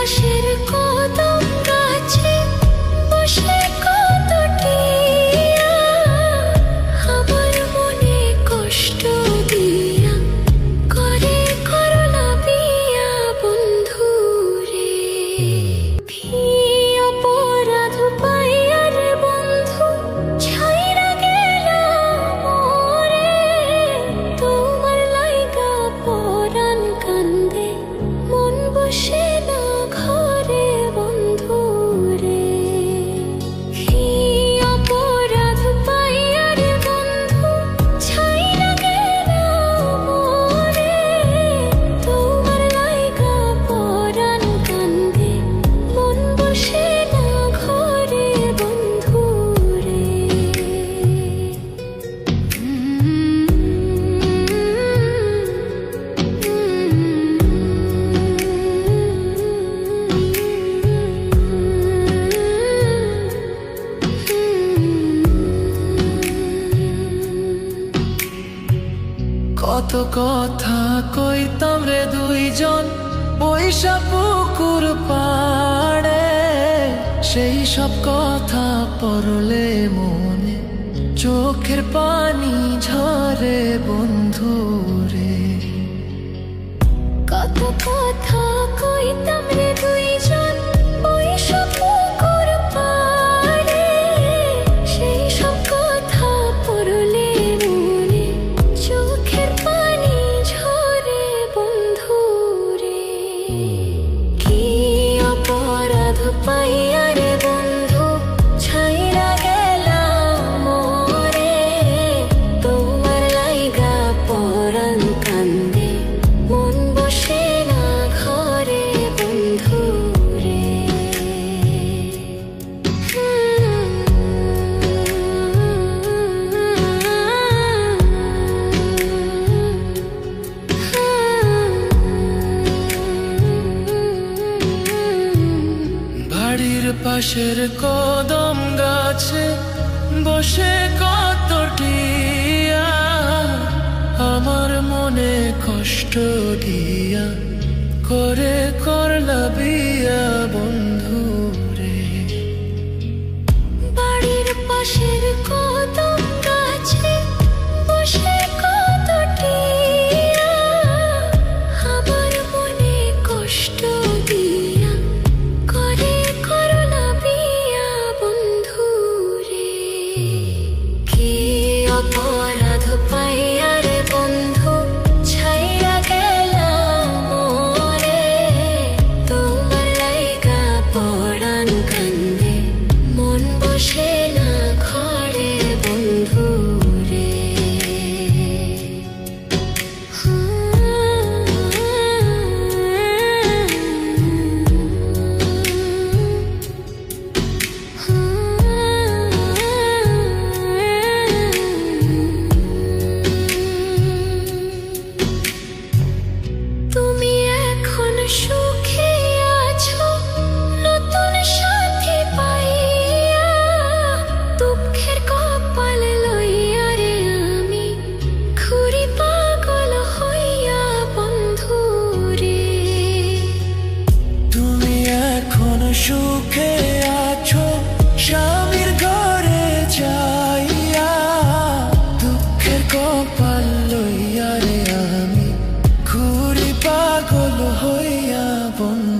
পাশের কদম গাছে বসে কত টিয়া আমার মনে কষ্ট দিয়া করে করলা বিয়া বন্ধু রে। অপরাধ পাইয়া রে বন্ধু ছাইরা গেলাম মোরে, তোমার লাইগা পরাণ কান্দে মন বসে না ঘরে বন্ধু রে। অপরাধ পাইয়া রে বন্ধু ছাইরা গেলাম মোরে, তোমার লাইগা পরাণ কান্দে মন বসে না ঘরে বন্ধু রে। কত কথা কইতাম রে দুইজন পয়সা পুকুর পাড়ে, সেই সব কথা পড়লে মনে চোখের পানি ঝরে বন্ধু রে। কত কথা কইতাম রে দুইজন বইসা পুকুর পাড়ে, সেই সব কথা পড়লে মনে চোখের পানি ঝরে বন্ধু রে। কি অপরাধ পাইয়া রে বন্ধু ছাইরা গেলাম মোরে, তোমার লাইগা পরাণ কান্দে মন বসে না ঘরে বন্ধু রে। বাড়ির পাশের কদম গাছে বসে কত টিয়া আমার মনে কষ্ট দিয়া করে করলা বিয়া বন্ধু রে। বাড়ির পাশের কদম গাছে বসে কত টিয়া আমার মনে কষ্ট দিয়া করে করলা বিয়া বন্ধু রে। কি অপরাধ পাইয়া রে বন্ধু ছাইরা গেলাম মোরে, তোমার লাইগা পরাণ কান্দে মন বসে না ঘরে বন্ধু রে। তুমি এখন সুখে আছো নতুন সাথী পাইয়া, দুঃখের কপাল লইয়া রে আমি ঘুরি পাগল হইয়া বন্ধু রে। তুমি এখন সুখে আছো স্বামীর ঘরে যাইয়া, দুঃখের কপাল লইয়া রে আমি ঘুরি পাগল হইয়া বন্ধু